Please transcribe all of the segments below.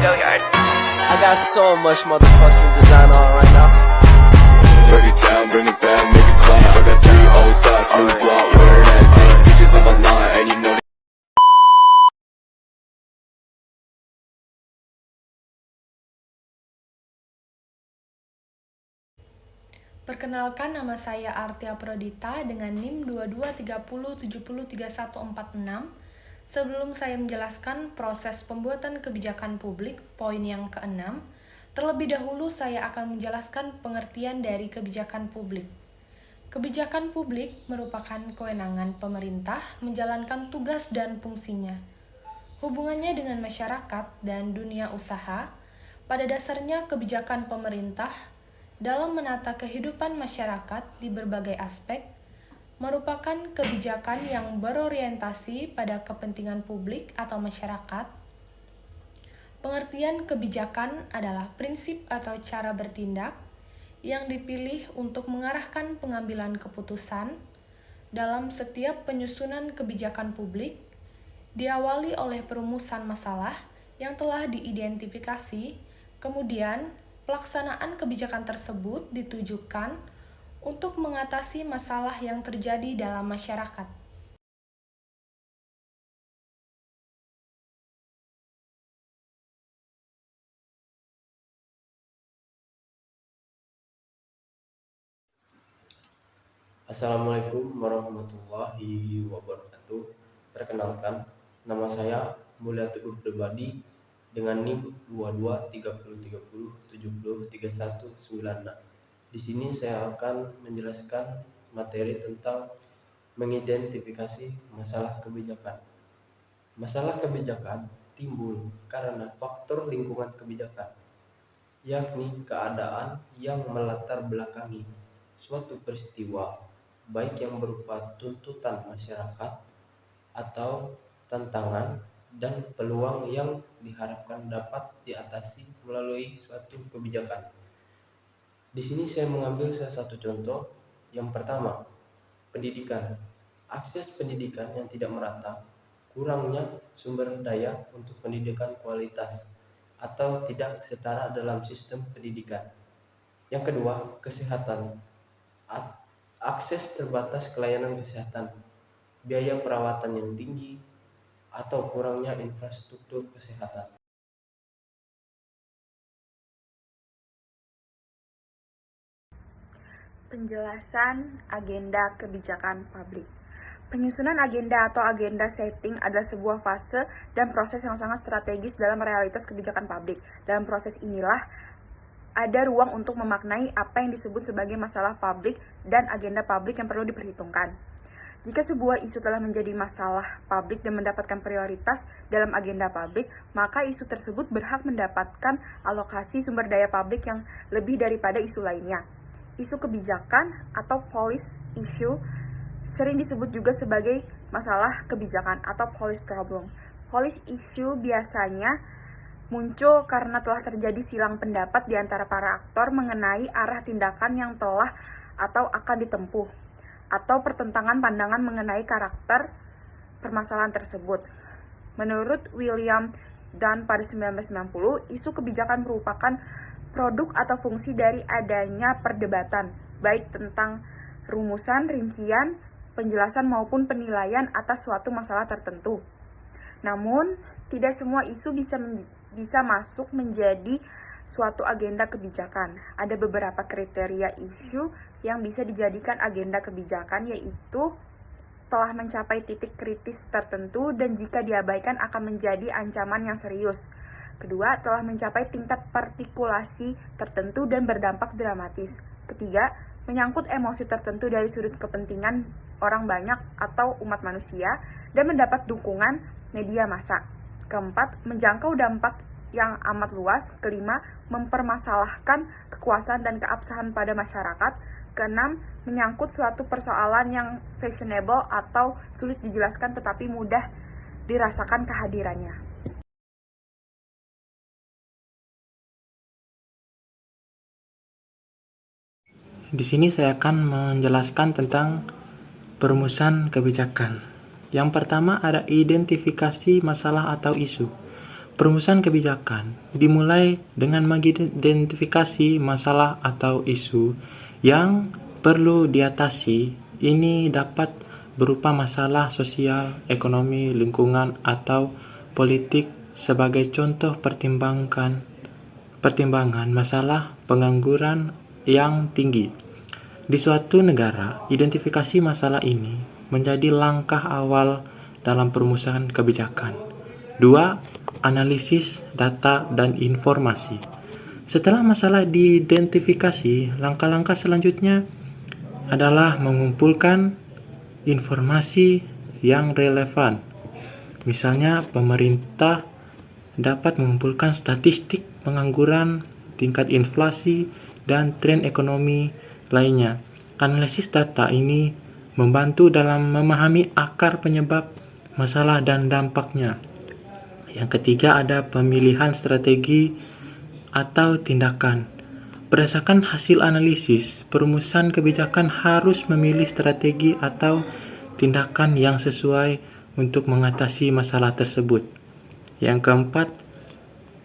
I got so much motherfucking design on right now. Break it down, bring it back, make it clap. I got 3 old thoughts, new block, where that day. Bitches on my line, and you know. Perkenalkan, nama saya Artia Prodita dengan NIM 2230703146. Sebelum saya menjelaskan proses pembuatan kebijakan publik, poin yang ke-6, terlebih dahulu saya akan menjelaskan pengertian dari kebijakan publik. Kebijakan publik merupakan kewenangan pemerintah menjalankan tugas dan fungsinya. Hubungannya dengan masyarakat dan dunia usaha, pada dasarnya kebijakan pemerintah dalam menata kehidupan masyarakat di berbagai aspek merupakan kebijakan yang berorientasi pada kepentingan publik atau masyarakat. Pengertian kebijakan adalah prinsip atau cara bertindak yang dipilih untuk mengarahkan pengambilan keputusan dalam setiap penyusunan kebijakan publik, diawali oleh perumusan masalah yang telah diidentifikasi, kemudian pelaksanaan kebijakan tersebut ditujukan untuk mengatasi masalah yang terjadi dalam masyarakat. Assalamualaikum warahmatullahi wabarakatuh. Perkenalkan, nama saya Mulya Teguh Pribadi dengan NIM 223030703196. Di sini saya akan menjelaskan materi tentang mengidentifikasi masalah kebijakan. Masalah kebijakan timbul karena faktor lingkungan kebijakan, yakni keadaan yang melatar belakangi suatu peristiwa, baik yang berupa tuntutan masyarakat atau tantangan dan peluang yang diharapkan dapat diatasi melalui suatu kebijakan. Di sini saya mengambil salah satu contoh. Yang pertama, pendidikan. Akses pendidikan yang tidak merata, kurangnya sumber daya untuk pendidikan kualitas, atau tidak setara dalam sistem pendidikan. Yang kedua, kesehatan. Akses terbatas ke layanan kesehatan, biaya perawatan yang tinggi, atau kurangnya infrastruktur kesehatan. Penjelasan agenda kebijakan publik. Penyusunan agenda atau agenda setting adalah sebuah fase dan proses yang sangat strategis dalam realitas kebijakan publik. Dalam proses inilah ada ruang untuk memaknai apa yang disebut sebagai masalah publik dan agenda publik yang perlu diperhitungkan. Jika sebuah isu telah menjadi masalah publik dan mendapatkan prioritas dalam agenda publik, maka isu tersebut berhak mendapatkan alokasi sumber daya publik yang lebih daripada isu lainnya. Isu kebijakan atau policy issue sering disebut juga sebagai masalah kebijakan atau policy problem. Policy issue biasanya muncul karena telah terjadi silang pendapat di antara para aktor mengenai arah tindakan yang telah atau akan ditempuh, atau pertentangan pandangan mengenai karakter permasalahan tersebut. Menurut William Dunn pada 1990, isu kebijakan merupakan produk atau fungsi dari adanya perdebatan, baik tentang rumusan, rincian, penjelasan maupun penilaian atas suatu masalah tertentu. Namun, tidak semua isu bisa masuk menjadi suatu agenda kebijakan. Ada beberapa kriteria isu yang bisa dijadikan agenda kebijakan, yaitu telah mencapai titik kritis tertentu dan jika diabaikan akan menjadi ancaman yang serius. Kedua, telah mencapai tingkat partikulasi tertentu dan berdampak dramatis. Ketiga, menyangkut emosi tertentu dari sudut kepentingan orang banyak atau umat manusia dan mendapat dukungan media massa. Keempat, menjangkau dampak yang amat luas. Kelima, mempermasalahkan kekuasaan dan keabsahan pada masyarakat. Keenam, menyangkut suatu persoalan yang fashionable atau sulit dijelaskan tetapi mudah dirasakan kehadirannya. Di sini saya akan menjelaskan tentang perumusan kebijakan. Yang pertama ada identifikasi masalah atau isu. Perumusan kebijakan dimulai dengan mengidentifikasi masalah atau isu yang perlu diatasi. Ini dapat berupa masalah sosial, ekonomi, lingkungan, atau politik. Sebagai contoh pertimbangan masalah pengangguran yang tinggi. Di suatu negara, identifikasi masalah ini menjadi langkah awal dalam perumusan kebijakan. 2. Analisis data dan informasi. Setelah masalah diidentifikasi, langkah-langkah selanjutnya adalah mengumpulkan informasi yang relevan. Misalnya, pemerintah dapat mengumpulkan statistik pengangguran, tingkat inflasi, dan tren ekonomi lainnya. Analisis data ini membantu dalam memahami akar penyebab masalah dan dampaknya. Yang ketiga ada pemilihan strategi atau tindakan. Berdasarkan hasil analisis, perumusan kebijakan harus memilih strategi atau tindakan yang sesuai untuk mengatasi masalah tersebut. Yang keempat,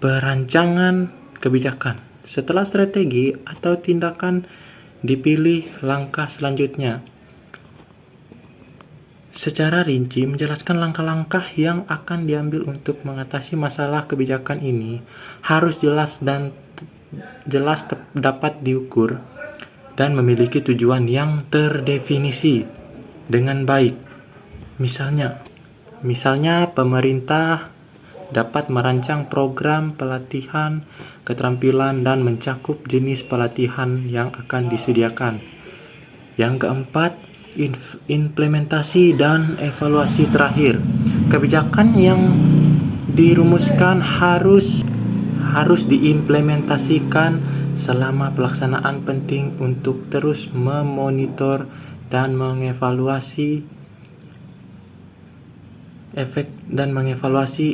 perancangan kebijakan. Setelah strategi atau tindakan dipilih, langkah selanjutnya secara rinci menjelaskan langkah-langkah yang akan diambil untuk mengatasi masalah kebijakan ini harus jelas dapat diukur dan memiliki tujuan yang terdefinisi dengan baik. Misalnya pemerintah dapat merancang program pelatihan keterampilan dan mencakup jenis pelatihan yang akan disediakan. Yang keempat, implementasi dan evaluasi terakhir. Kebijakan yang dirumuskan harus diimplementasikan selama pelaksanaan, penting untuk terus memonitor dan mengevaluasi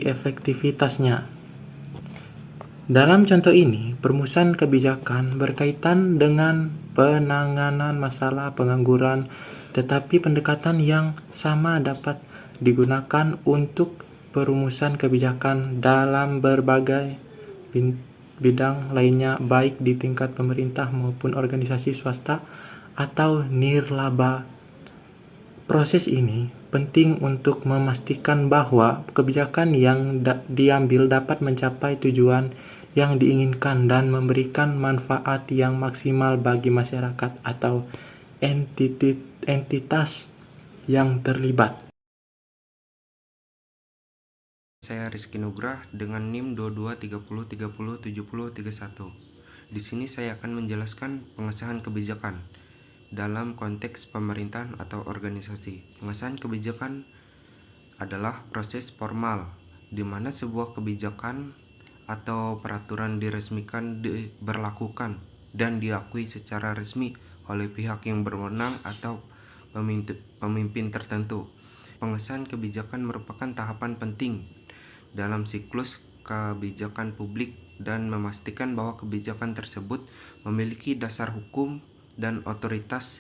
efektivitasnya. Dalam contoh ini, perumusan kebijakan berkaitan dengan penanganan masalah pengangguran, tetapi pendekatan yang sama dapat digunakan untuk perumusan kebijakan dalam berbagai bidang lainnya, baik di tingkat pemerintah maupun organisasi swasta atau nirlaba. Proses ini penting untuk memastikan bahwa kebijakan yang diambil dapat mencapai tujuan yang diinginkan dan memberikan manfaat yang maksimal bagi masyarakat atau entitas yang terlibat. Saya Rizky Nugrah dengan NIM 2230307031. Di sini saya akan menjelaskan pengesahan kebijakan dalam konteks pemerintahan atau organisasi. Pengesahan kebijakan adalah proses formal di mana sebuah kebijakan atau peraturan diresmikan, diberlakukan dan diakui secara resmi oleh pihak yang berwenang atau pemimpin tertentu. Pengesahan kebijakan merupakan tahapan penting dalam siklus kebijakan publik dan memastikan bahwa kebijakan tersebut memiliki dasar hukum dan otoritas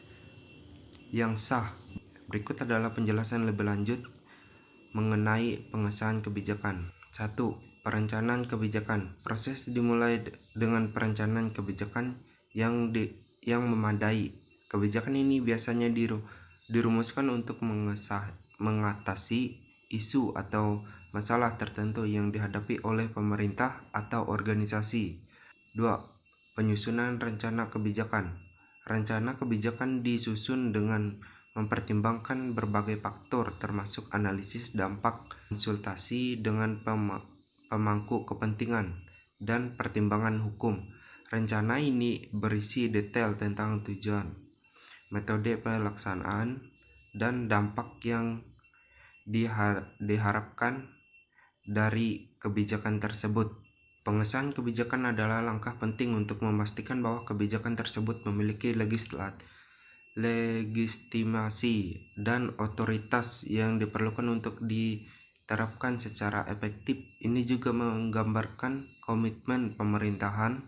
yang sah. Berikut adalah penjelasan lebih lanjut mengenai pengesahan kebijakan. 1. Perencanaan kebijakan. Proses dimulai dengan perencanaan kebijakan yang memadai. Kebijakan ini biasanya dirumuskan untuk mengatasi isu atau masalah tertentu yang dihadapi oleh pemerintah atau organisasi. 2. Penyusunan rencana kebijakan. Rencana kebijakan disusun dengan mempertimbangkan berbagai faktor termasuk analisis dampak, konsultasi dengan pemangku kepentingan, dan pertimbangan hukum. Rencana ini berisi detail tentang tujuan, metode pelaksanaan, dan dampak yang diharapkan dari kebijakan tersebut. Pengesahan kebijakan adalah langkah penting untuk memastikan bahwa kebijakan tersebut memiliki legitimasi dan otoritas yang diperlukan untuk diterapkan secara efektif. Ini juga menggambarkan komitmen pemerintahan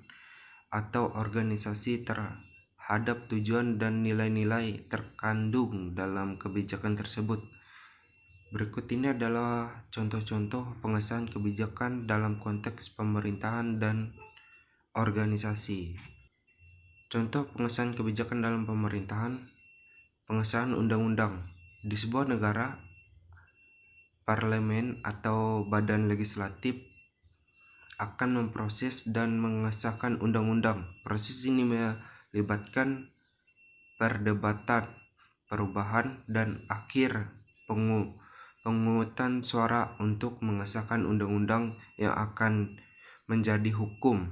atau organisasi terhadap tujuan dan nilai-nilai terkandung dalam kebijakan tersebut. Berikut ini adalah contoh-contoh pengesahan kebijakan dalam konteks pemerintahan dan organisasi. Contoh pengesahan kebijakan dalam pemerintahan, pengesahan undang-undang. Di sebuah negara, parlemen atau badan legislatif akan memproses dan mengesahkan undang-undang. Proses ini melibatkan perdebatan, perubahan, dan akhir pemungutan suara untuk mengesahkan undang-undang yang akan menjadi hukum.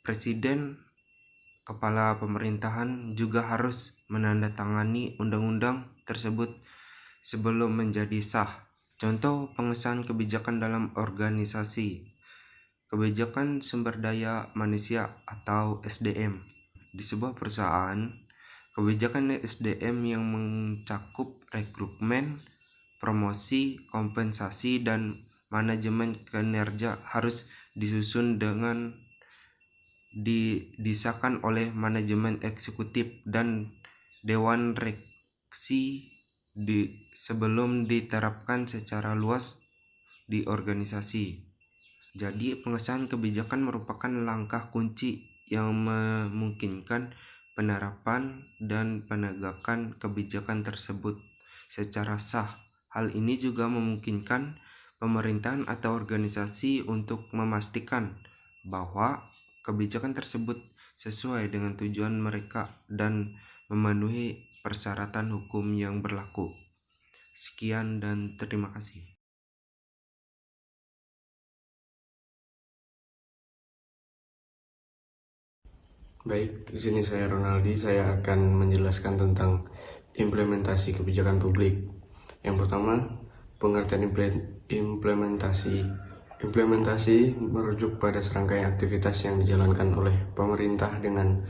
Presiden, kepala pemerintahan juga harus menandatangani undang-undang tersebut sebelum menjadi sah. Contoh pengesahan kebijakan dalam organisasi. Kebijakan sumber daya manusia atau SDM. Di sebuah perusahaan, kebijakan SDM yang mencakup rekrutmen, promosi, kompensasi, dan manajemen kinerja harus disusun dengan disahkan oleh manajemen eksekutif dan dewan reksi sebelum diterapkan secara luas di organisasi. Jadi, pengesahan kebijakan merupakan langkah kunci yang memungkinkan penerapan dan penegakan kebijakan tersebut secara sah. Hal ini juga memungkinkan pemerintahan atau organisasi untuk memastikan bahwa kebijakan tersebut sesuai dengan tujuan mereka dan memenuhi persyaratan hukum yang berlaku. Sekian dan terima kasih. Baik, di sini saya Ronaldi. Saya akan menjelaskan tentang implementasi kebijakan publik. Yang pertama, pengertian implementasi. Implementasi merujuk pada serangkaian aktivitas yang dijalankan oleh pemerintah dengan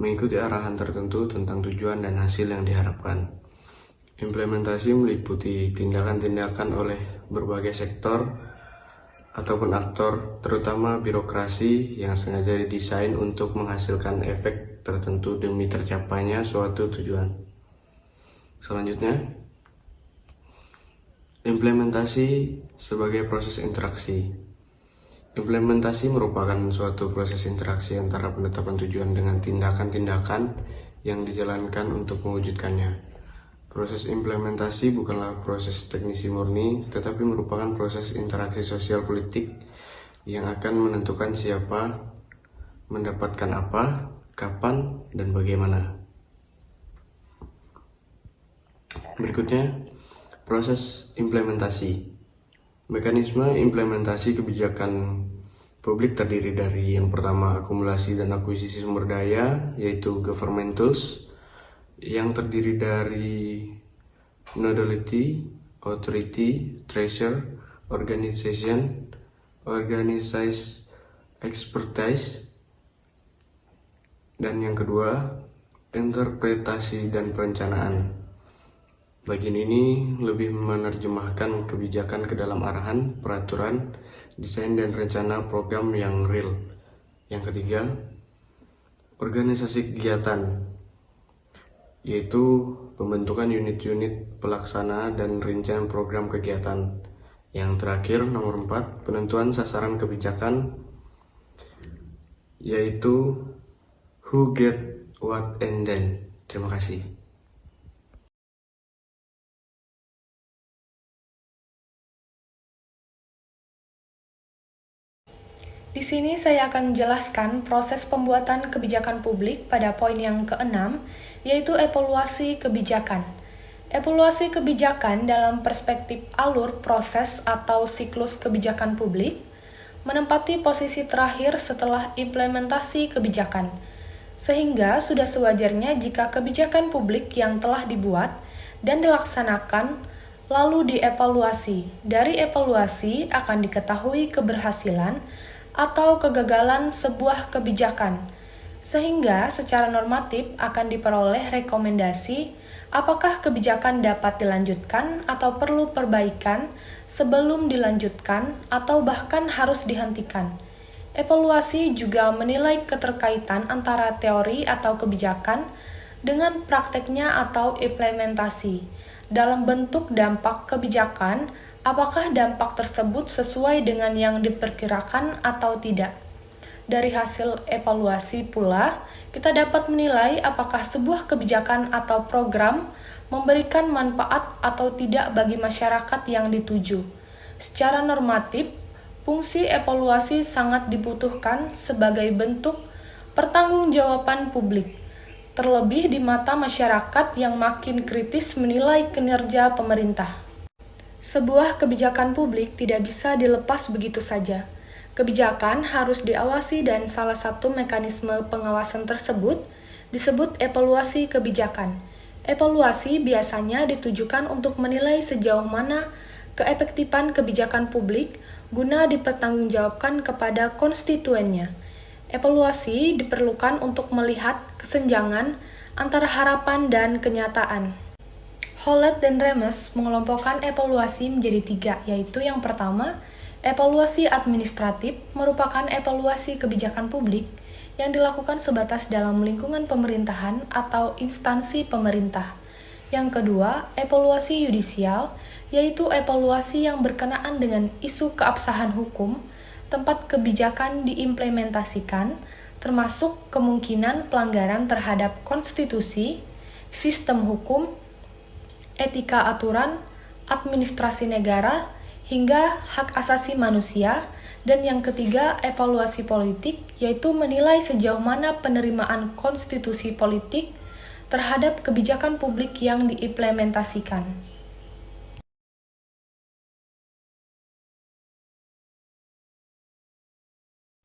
mengikuti arahan tertentu tentang tujuan dan hasil yang diharapkan. Implementasi meliputi tindakan-tindakan oleh berbagai sektor ataupun aktor, terutama birokrasi yang sengaja didesain untuk menghasilkan efek tertentu demi tercapainya suatu tujuan. Selanjutnya, implementasi sebagai proses interaksi. Implementasi merupakan suatu proses interaksi antara penetapan tujuan dengan tindakan-tindakan yang dijalankan untuk mewujudkannya. Proses implementasi bukanlah proses teknisi murni, tetapi merupakan proses interaksi sosial politik yang akan menentukan siapa mendapatkan apa, kapan, dan bagaimana. Berikutnya, proses implementasi. Mekanisme implementasi kebijakan publik terdiri dari yang pertama akumulasi dan akuisisi sumber daya, yaitu government tools, yang terdiri dari nodality, authority, treasure, organization, organized expertise, dan yang kedua interpretasi dan perencanaan. Bagian ini lebih menerjemahkan kebijakan ke dalam arahan, peraturan, desain dan rencana program yang real. Yang ketiga, organisasi kegiatan, yaitu pembentukan unit-unit pelaksana dan rincian program kegiatan. Yang terakhir, nomor 4, penentuan sasaran kebijakan, yaitu who get what and then. Terima kasih. Di sini saya akan menjelaskan proses pembuatan kebijakan publik pada poin yang ke-6, yaitu evaluasi kebijakan. Evaluasi kebijakan dalam perspektif alur proses atau siklus kebijakan publik menempati posisi terakhir setelah implementasi kebijakan, sehingga sudah sewajarnya jika kebijakan publik yang telah dibuat dan dilaksanakan lalu dievaluasi. Dari evaluasi akan diketahui keberhasilan atau kegagalan sebuah kebijakan, sehingga secara normatif akan diperoleh rekomendasi apakah kebijakan dapat dilanjutkan atau perlu perbaikan sebelum dilanjutkan atau bahkan harus dihentikan. Evaluasi juga menilai keterkaitan antara teori atau kebijakan dengan prakteknya atau implementasi. dalam bentuk dampak kebijakan, apakah dampak tersebut sesuai dengan yang diperkirakan atau tidak. Dari hasil evaluasi pula, kita dapat menilai apakah sebuah kebijakan atau program memberikan manfaat atau tidak bagi masyarakat yang dituju. Secara normatif, fungsi evaluasi sangat dibutuhkan sebagai bentuk pertanggungjawaban publik, terlebih di mata masyarakat yang makin kritis menilai kinerja pemerintah. Sebuah kebijakan publik tidak bisa dilepas begitu saja. Kebijakan harus diawasi dan salah satu mekanisme pengawasan tersebut disebut evaluasi kebijakan. Evaluasi biasanya ditujukan untuk menilai sejauh mana keefektifan kebijakan publik guna dipertanggungjawabkan kepada konstituennya. Evaluasi diperlukan untuk melihat kesenjangan antara harapan dan kenyataan. Howlett dan Remes mengelompokkan evaluasi menjadi 3, yaitu yang pertama, evaluasi administratif merupakan evaluasi kebijakan publik yang dilakukan sebatas dalam lingkungan pemerintahan atau instansi pemerintah. Yang kedua, evaluasi yudisial, yaitu evaluasi yang berkenaan dengan isu keabsahan hukum, tempat kebijakan diimplementasikan, termasuk kemungkinan pelanggaran terhadap konstitusi, sistem hukum, etika aturan, administrasi negara, hingga hak asasi manusia. Dan yang ketiga, evaluasi politik, yaitu menilai sejauh mana penerimaan konstitusi politik terhadap kebijakan publik yang diimplementasikan.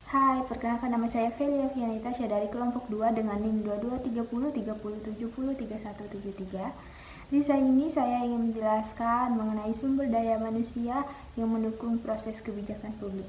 Hai, perkenalkan nama saya Felia Fianitasya dari kelompok 2 dengan NIM 223030303173. Di saat ini saya ingin menjelaskan mengenai sumber daya manusia yang mendukung proses kebijakan publik.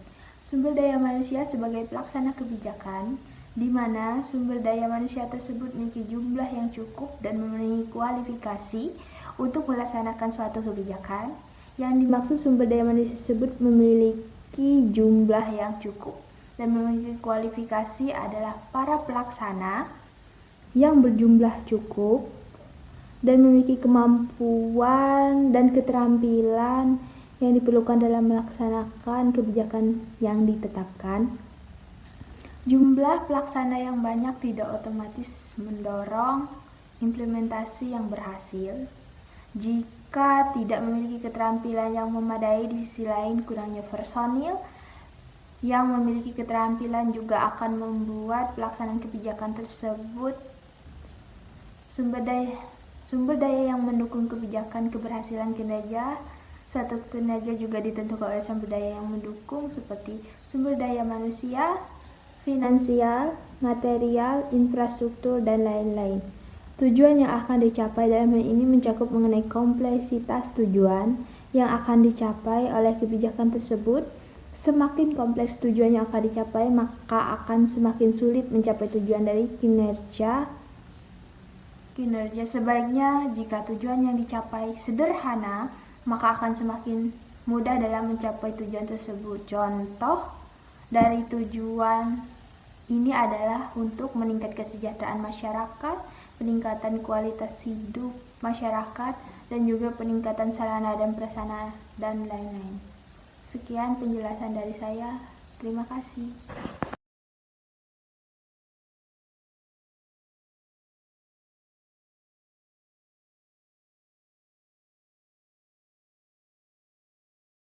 Sumber daya manusia sebagai pelaksana kebijakan, di mana sumber daya manusia tersebut memiliki jumlah yang cukup dan memenuhi kualifikasi untuk melaksanakan suatu kebijakan. Yang dimaksud sumber daya manusia tersebut memiliki jumlah yang cukup dan memiliki kualifikasi adalah para pelaksana yang berjumlah cukup dan memiliki kemampuan dan keterampilan yang diperlukan dalam melaksanakan kebijakan yang ditetapkan. Jumlah pelaksana yang banyak tidak otomatis mendorong implementasi yang berhasil. Jika tidak memiliki keterampilan yang memadai, di sisi lain kurangnya personil yang memiliki keterampilan juga akan membuat pelaksanaan kebijakan tersebut sumber daya yang mendukung kebijakan keberhasilan kinerja. Suatu kinerja juga ditentukan oleh sumber daya yang mendukung seperti sumber daya manusia, finansial, material, infrastruktur, dan lain-lain. Tujuan yang akan dicapai dalam hal ini mencakup mengenai kompleksitas tujuan yang akan dicapai oleh kebijakan tersebut. Semakin kompleks tujuan yang akan dicapai, maka akan semakin sulit mencapai tujuan dari kinerja. Sebaliknya, jika tujuan yang dicapai sederhana, maka akan semakin mudah dalam mencapai tujuan tersebut. Contoh dari tujuan ini adalah untuk meningkatkan kesejahteraan masyarakat, peningkatan kualitas hidup masyarakat, dan juga peningkatan sarana dan prasarana dan lain-lain. Sekian penjelasan dari saya. Terima kasih.